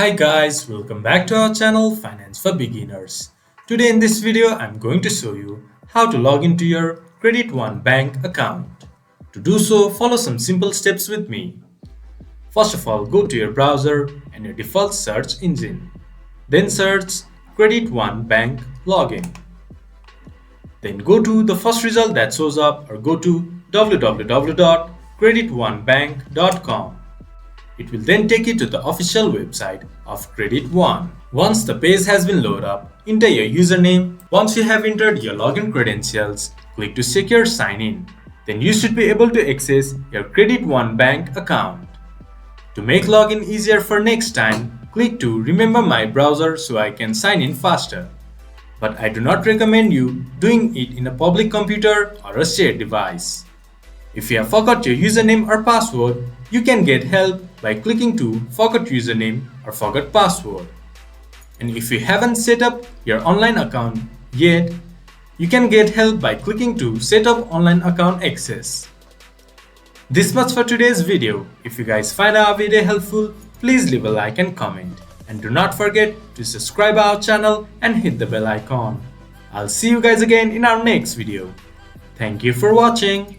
Hi guys, welcome back to our channel Finance for Beginners. Today in this video I'm going to show you how to log into your Credit One bank account. To do so, follow some simple steps with me. First of all, go to your browser and your default search engine. Then search Credit One bank login. Then go to the first result that shows up or go to www.creditonebank.com. It will then take you to the official website of Credit One. Once the page has been loaded up, enter your username. Once you have entered your login credentials, click to secure sign in. Then you should be able to access your Credit One bank account. To make login easier for next time, click to remember my browser so I can sign in faster. But I do not recommend you doing it in a public computer or a shared device. If you have forgot your username or password, you can get help by clicking to Forgot Username or Forgot Password. And if you haven't set up your online account yet, you can get help by clicking to Set up Online Account Access. This much for today's video. If you guys find our video helpful, please leave a like and comment. And do not forget to subscribe our channel and hit the bell icon. I'll see you guys again in our next video. Thank you for watching.